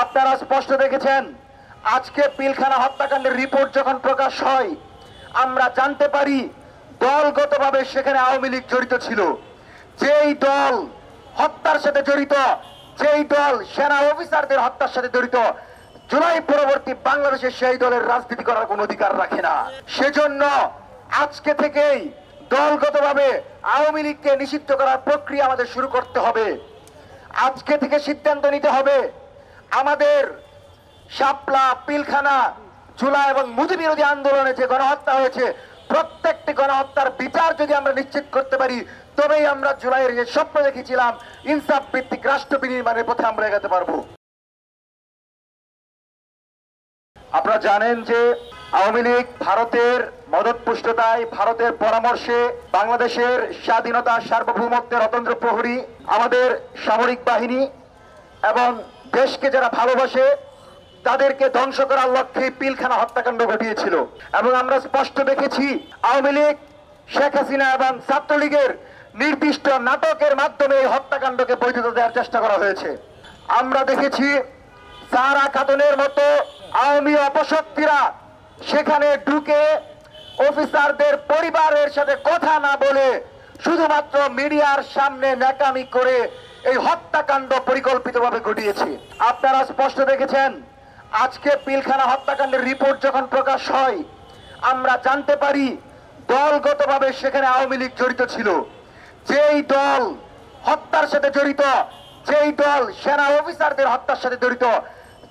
আপনারা স্পষ্ট দেখেছেন আজকে পিলখানা হত্যাকাণ্ডের রিপোর্ট যখন প্রকাশ হয় আমরা জানতে পারি দলগতভাবে সেখানে আওয়ামী লীগ জড়িত ছিল। যেই দল হত্যার সাথে জড়িত, যেই দল সেনা অফিসারদের হত্যার সাথে জড়িত, জুলাই পরবর্তী বাংলাদেশে সেই দলের রাজনীতি করার কোনো অধিকার রাখে না। সেজন্য আজকে থেকেই দলগতভাবে আওয়ামী লীগকে নিষিদ্ধ করার প্রক্রিয়া আমাদের শুরু করতে হবে। আজকে থেকে সিদ্ধান্ত নিতে হবে আমাদের শাপলা, পিলখানা, জুলাই এবং মুজি বিরোধী আন্দোলনে যে গণহত্যা হয়েছে প্রত্যেকটি গণহত্যার বিচার যদি আমরা নিশ্চিত করতে পারি তবেই আমরা জুলাইয়ের যে স্বপ্ন দেখেছিলাম ইনসাফ ভিত্তিক রাষ্ট্র বিনির্মাণের পথে আমরা এগাতে পারবো। আপনারা জানেন যে আওয়ামী লীগ ভারতের মদতপুষ্টতায়, ভারতের পরামর্শে বাংলাদেশের স্বাধীনতা, সার্বভৌমত্বের অতন্ত্র প্রহরী, আমাদের সামরিক বাহিনী এবং দেশকে যারা ভালোবাসে তাদেরকে ধ্বংস করার লক্ষ্যে পিলখানা হত্যাকাণ্ড ঘটিয়েছিল। এবং আমরা স্পষ্ট দেখেছি আওয়ামী লীগ, শেখ হাসিনা এবং ছাত্রলীগের নির্দিষ্ট নাটকের মাধ্যমে এই হত্যাকাণ্ডকে বৈধতা দেওয়ার চেষ্টা করা হয়েছে। আমরা দেখেছি সারা খাতুনের মতো আওয়ামী অপশক্তিরা সেখানে ঢুকে অফিসারদের পরিবারের সাথে কথা না বলে শুধুমাত্র মিডিয়ার সামনে ন্যাকামি করে এই হত্যাকাণ্ড পরিকল্পিতভাবে ঘটিয়েছে। আপনারা স্পষ্ট দেখেছেন আজকে পিলখানা হত্যাকাণ্ডের রিপোর্ট যখন প্রকাশ হয় আমরা জানতে পারি দলগতভাবে সেখানে আওয়ামী লীগ জড়িত ছিল। যেই দল হত্যার সাথে জড়িত, যেই দল সেনা অফিসারদের হত্যার সাথে জড়িত,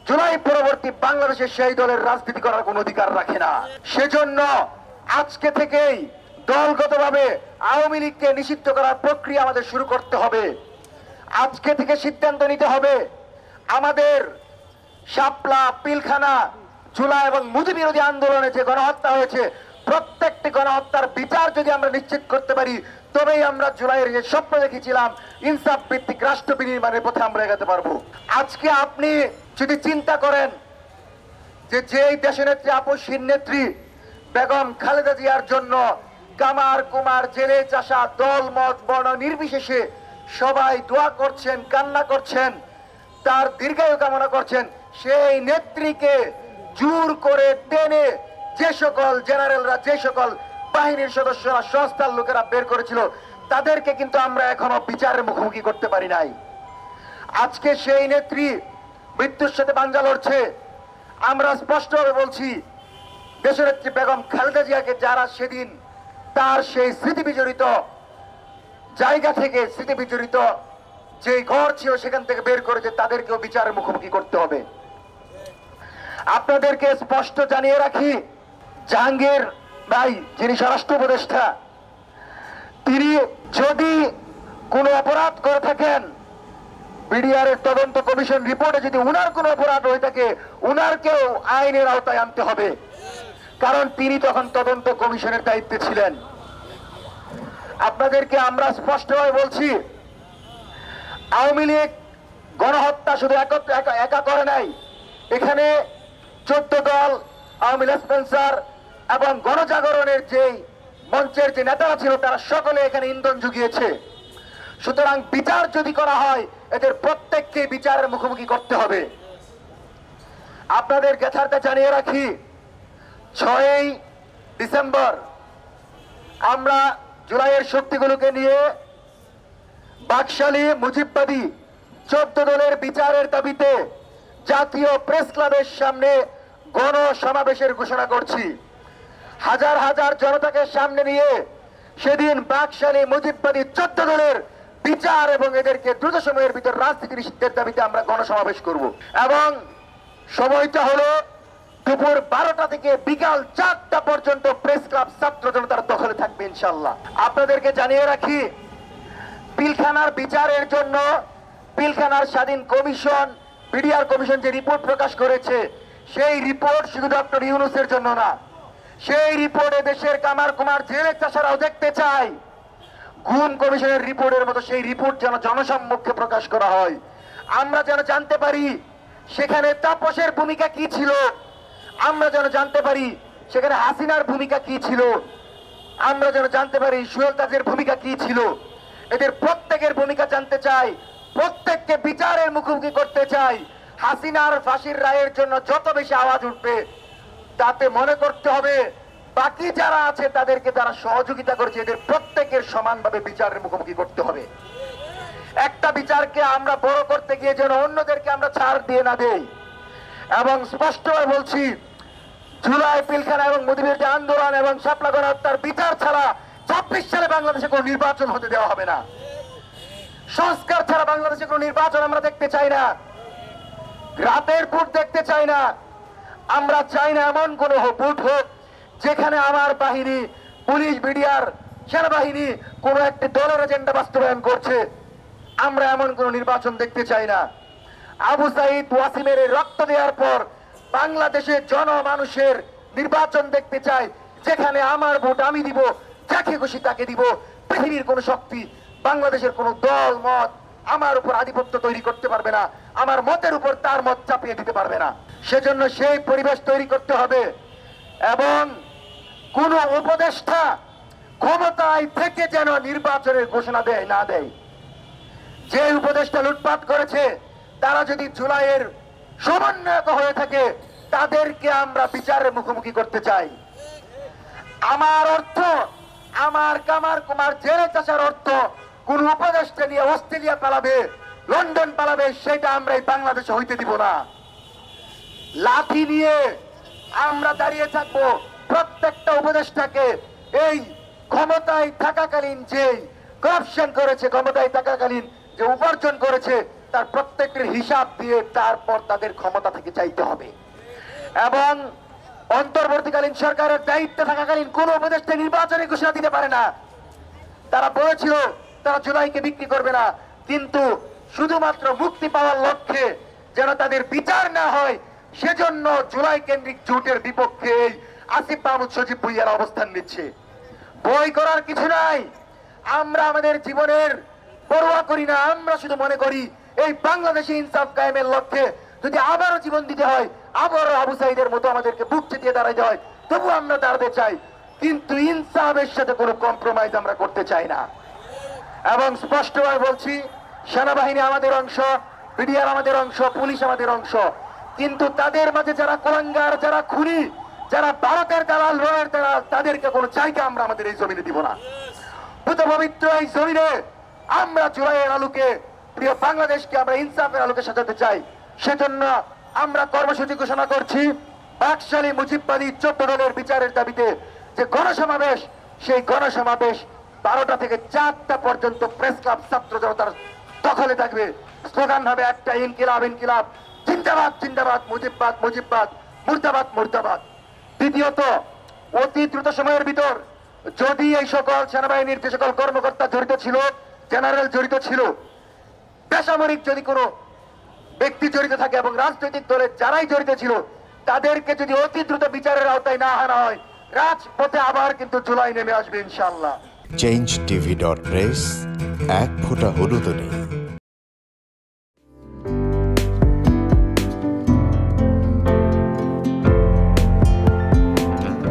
জুলাই পরবর্তী বাংলাদেশে সেই দলের রাজনীতি করার কোনো অধিকার রাখে না। সেজন্য আজকে থেকেই দলগতভাবে আওয়ামী লীগকে নিষিদ্ধ করার প্রক্রিয়া আমাদের শুরু করতে হবে। আজকে থেকে সিদ্ধান্ত নিতে হবে আমাদের শাপলা, পিলখানা, জুলাই এবং মুজি বিরোধী আন্দোলনে যে গণহত্যা হয়েছে প্রত্যেকটি গণহত্যার বিচার যদি আমরা নিশ্চিত করতে পারি তবেই আমরা জুলাইয়ের যে স্বপ্ন দেখেছিলাম ইনসাফ ভিত্তিক রাষ্ট্র বিনির্মাণের পথে আমরা এগাতে পারবো। আজকে আপনি যদি চিন্তা করেন যে যেই দেশনেত্রী, আপসহীন নেত্রী বেগম খালেদা জিয়ার জন্য কামার কুমার, জেলে চাষা, দল মত বর্ণ নির্বিশেষে সবাই দোয়া করছেন, কান্না করছেন, তার দীর্ঘায়ু কামনা করছেন, সেই নেত্রীকে জোর করে টেনে যে সকল জেনারেলরা, যে সকল বাহিনীর সদস্যরা, সংস্থার লোকেরা বের করেছিল তাদেরকে কিন্তু আমরা এখনো বিচারের মুখোমুখি করতে পারি নাই। আজকে সেই নেত্রী মৃত্যুর সাথে পাঞ্জা লড়ছে। আমরা স্পষ্টভাবে বলছি দেশনেত্রী বেগম খালেদা জিয়াকে যারা সেদিন তার সেই স্মৃতি বিজড়িত জায়গা থেকে, স্মৃতি বিজড়িত যে ঘর ছিল সেখান থেকে বের করেছে তাদেরকেও বিচারের মুখোমুখি করতে হবে। আপনাদেরকে স্পষ্ট জানিয়ে রাখি জাহাঙ্গীর ভাই যিনি স্বরাষ্ট্র উপদেষ্টা, তিনি যদি কোনো অপরাধ করে থাকেন বিডিআর এর তদন্ত কমিশন রিপোর্টে যদি উনার কোনো অপরাধ হয়ে থাকে উনারকেও আইনের আওতায় আনতে হবে, কারণ তিনি তখন তদন্ত কমিশনের দায়িত্বে ছিলেন। আপনাদেরকে আমরা স্পষ্টভাবে বলছি আওয়ামী লীগ গণহত্যা শুধু একা করে নাই। এখানে 14 দল আওয়ামী লেসপেন্সার এবং গণজাগরণের যে মঞ্চের যে নেতারা ছিল তারা সকলে এখানে ইন্ধন জুগিয়েছে। সুতরাং বিচার যদি করা হয় এদের প্রত্যেককে বিচারের মুখোমুখি করতে হবে। আপনাদের যথার্থে জানিয়ে রাখি 6ই ডিসেম্বর আমরা জুলাইয়ের শক্তিগুলোকে নিয়ে বাকশালী মুজিববাদী 14 দলের বিচারের দাবিতে জাতীয় প্রেস ক্লাবের সামনে গণসমাবেশের ঘোষণা করছি। হাজার হাজার জনতাকে সামনে নিয়ে সেদিন বাকশালী মুজিববাদী 14 দলের বিচার এবং এদেরকে দ্রুত সময়ের ভিতর রাজনীতি নিষিদ্ধের দাবিতে আমরা গণসমাবেশ করব। এবং সময়টা হলো দুপুর 12টা থেকে বিকাল 4টা পর্যন্ত প্রেস ক্লাব ছাত্র জনতার দখলে থাকবে ইনশাআল্লাহ। আপনাদেরকে জানিয়ে রাখি পিলখানার বিচারের জন্য পিলখানার স্বাধীন কমিশন, বিডিআর কমিশন যে রিপোর্ট প্রকাশ করেছে সেই রিপোর্ট শুধু ডক্টর ইউনূসের জন্য না, সেই রিপোর্টে দেশের কামার কুমার, জেলে চাষারাও দেখতে চায় গুম কমিশনের রিপোর্টের মতো সেই রিপোর্ট যেন জনসম্মুখে প্রকাশ করা হয়। আমরা যেন জানতে পারি সেখানে তাপসের ভূমিকা কি ছিল, আমরা যেন জানতে পারি সেখানে হাসিনার ভূমিকা কি ছিল, আমরা যেন জানতে পারি সোহেল তাজের ভূমিকা কি ছিল। এদের প্রত্যেকের ভূমিকা জানতে চাই, প্রত্যেককে বিচারের মুখোমুখি করতে চাই। হাসিনার ফাঁসির রায়ের জন্য যত বেশি আওয়াজ উঠবে, তাতে মনে করতে হবে বাকি যারা আছে তাদেরকে যারা সহযোগিতা করেছে এদের প্রত্যেকের সমানভাবে বিচারের মুখোমুখি করতে হবে। একটা বিচারকে আমরা বড় করতে গিয়ে যেন অন্যদেরকে আমরা ছাড় দিয়ে না দেই। এবং স্পষ্টভাবে বলছি, জুলাই পিলখানা এবং মুজিবের আন্দোলন এবং শাপলা গণহত্যার বিচার ছাড়া ২৬ সালে বাংলাদেশে কোনো নির্বাচন হতে দেওয়া হবে না। সংস্কার ছাড়া বাংলাদেশে কোনো নির্বাচন আমরা দেখতে চাই না। রাতের ভোট দেখতে চাই না। আমরা চাই না এমন কোন ভোট হোক যেখানে আমার বাহিনী, পুলিশ, বিডিআর, সেনাবাহিনী কোন একটি দলের এজেন্ডা বাস্তবায়ন করছে। আমরা এমন কোন নির্বাচন দেখতে চাই না। আবু সাইদ ওয়াসিমের রক্ত দেওয়ার পর বাংলাদেশে জনমানুষের নির্বাচন দেখতে চাই যেখানে আমার ভোট আমি দিব, যাকে খুশি তাকে দিব। পৃথিবীর কোন শক্তি, বাংলাদেশের কোন দল মত আমার উপর আধিপত্য তৈরি করতে পারবে না, আমার মতের উপর তার মত চাপিয়ে দিতে পারবে না। সেজন্য সেই পরিবেশ তৈরি করতে হবে। এবং কোন উপদেষ্টা ক্ষমতায় থেকে যেন নির্বাচনের ঘোষণা দেয় না দেয়। যে উপদেষ্টা লুটপাট করেছে তারা যদি জুলাইয়ের সমন্বয়ক হয়ে থাকে তাদেরকে আমরা বিচারের মুখোমুখি করতে চাই। আমার অর্থ, আমার কামার কুমার জেলে চাষার অর্থ কোন উপদেষ্টা নিয়ে অস্ট্রেলিয়া পালাবে, লন্ডন পালাবে, সেটা আমরা এই বাংলাদেশে হইতে দিব না। লাঠি নিয়ে আমরা দাঁড়িয়ে থাকবো। প্রত্যেকটা উপদেষ্টাকে এই ক্ষমতায় থাকাকালীন যে করাপশন করেছে, ক্ষমতায় থাকাকালীন যে উপার্জন করেছে তার প্রত্যেকের হিসাব দিয়ে তারপর তাদের ক্ষমতা থেকে চাইতে হবে। এবং অন্তর্বর্তীকালীন সরকারের দায়িত্বে থাকাকালীন কোন উপদেষ্টা নির্বাচনের ঘোষণা দিতে পারে না। তারা বলেছিল তারা জুলাইকে বিক্রি করবে না, কিন্তু শুধুমাত্র মুক্তি পাওয়ার লক্ষ্যে যেন তাদের বিচার না হয় সেজন্য জুলাই কেন্দ্রিক জোটের বিপক্ষে আসিফ মাহমুদ সজীব ভুইয়ার অবস্থান নিচ্ছে। বই করার কিছু নাই। আমরা আমাদের জীবনের পরোয়া করি না। আমরা শুধু মনে করি এই বাংলাদেশে ইনসাফ কায়েমের লক্ষ্যে যদি আবারও জীবন দিতে হয়, আবারও আবু সাইদের মতো আমাদেরকে বুক চেতিয়ে দাঁড়াইতে হয়, তবু আমরা দাঁড়াতে চাই। কিন্তু ইনসাফের সাথে কোনো কম্প্রোমাইজ আমরা করতে চাই না। এবং স্পষ্টভাবে বলছি, সেনাবাহিনী আমাদের অংশ, বিডিআর আমাদের অংশ, পুলিশ আমাদের অংশ। কিন্তু তাদের মাঝে যারা কোলাঙ্গার, যারা খুনি, যারা ভারতের দালাল, রয়ের দালাল, তাদেরকে কোনো জায়গা আমরা আমাদের এই জমিনে দিব না। ভূত পবিত্র এই জমিনে আমরা জুলাইয়ের আলোকে, প্রিয় বাংলাদেশকে আমরা ইনসাফের আলোকে সাজাতে চাই। সেজন্য আমরা কর্মসূচি ঘোষণা করছি। বাকশালী মুজিববাদী 14 দলের বিচারের দাবিতে যে গণসমাবেশ, সেই গণসমাবেশ 12টা থেকে 4টা পর্যন্ত প্রেস ক্লাব ছাত্র জনতার দখলে থাকবে। স্লোগান হবে একটা, ইনকিলাব ইনকিলাব, জিন্দাবাদ জিন্দাবাদ, মুজিববাদ মুজিববাদ, মুর্দাবাদ মুর্দাবাদ। দ্বিতীয়ত, অতি দ্রুত সময়ের ভিতর যদি এই সকল সেনাবাহিনীর যে সকল কর্মকর্তা জড়িত ছিল, জেনারেল জড়িত ছিল, বেসামরিক যদি কোনো ব্যক্তি জড়িত থাকে এবং রাজনৈতিক দলের যারাই জড়িত ছিল তাদেরকে যদি অতি দ্রুত বিচারের আওতায় না আনা হয়, রাজপথে আবার কিন্তু জুলাই নেমে আসবে ইনশাআল্লাহ। changetv.press, এক ফোঁটা হলুদও নেই।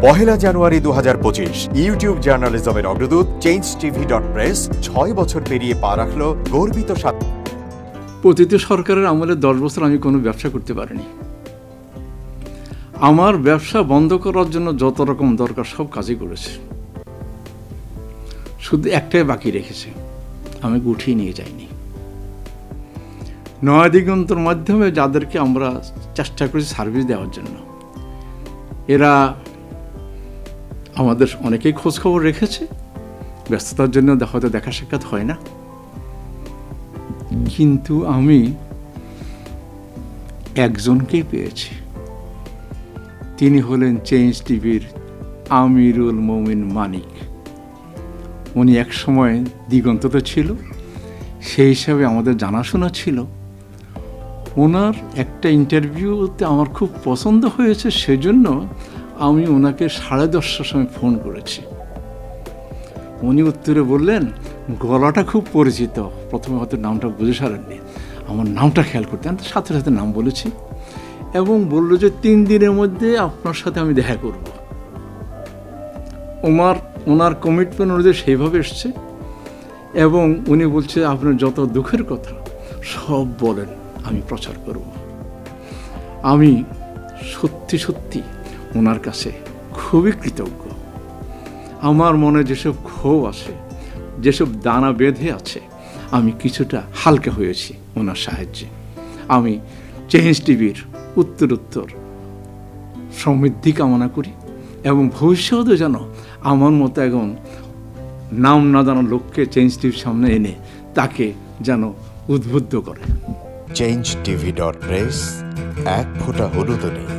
পহেলা জানুয়ারি 2025 ইউটিউব জার্নালিজমের অগ্রদূত changetv.press 6 বছর পেরিয়ে পা রাখল গর্বিত। প্রতিটি সরকারের আমলে 10 বছর আমি কোনো ব্যবসা করতে পারিনি। আমার ব্যবসা বন্ধ করার জন্য যত রকম দরকার সব কাজই করেছে, শুধু একটাই বাকি রেখেছে, আমি গুটিয়ে নিয়ে যাইনি। নয়া দিগন্তর মাধ্যমে যাদেরকে আমরা চেষ্টা করেছি সার্ভিস দেওয়ার জন্য, এরা আমাদের অনেকেই খোঁজখবর রেখেছে। ব্যস্ততার জন্য হয়তো দেখা সাক্ষাৎ হয় না, কিন্তু আমি একজনকেই পেয়েছি। তিনি হলেন চেঞ্জ টিভির আমিরুল মমিন মানিক। উনি এক সময় দিগন্ততে ছিল, সেই হিসাবে আমাদের জানাশোনা ছিল। ওনার একটা ইন্টারভিউতে আমার খুব পছন্দ হয়েছে, সেজন্য আমি ওনাকে 10:30টার সময় ফোন করেছি। উনি উত্তরে বললেন, গলাটা খুব পরিচিত। প্রথমে হয়তো নামটা বুঝে সারেননি, আমার নামটা খেয়াল করতে, আমি সাথে সাথে নাম বলেছি এবং বলল যে 3 দিনের মধ্যে আপনার সাথে আমি দেখা করব। ওনার কমিটমেন্ট অনুযায়ী সেইভাবে এসছে এবং উনি বলছে আপনার যত দুঃখের কথা সব বলেন, আমি প্রচার করব। আমি সত্যি সত্যি ওনার কাছে খুবই কৃতজ্ঞ। আমার মনে যেসব ক্ষোভ আছে, যেসব দানা বেঁধে আছে, আমি কিছুটা হালকা হয়েছি ওনার সাহায্যে। আমি চেঞ্জ টিভির উত্তরোত্তর সমৃদ্ধি কামনা করি এবং ভবিষ্যতে যেন আমার মতো একজন নাম না জানা লোককে চেঞ্জ টিভির সামনে এনে তাকে যেন উদ্বুদ্ধ করে। changeTV.press, এক ফোঁটা হলুদ নেই।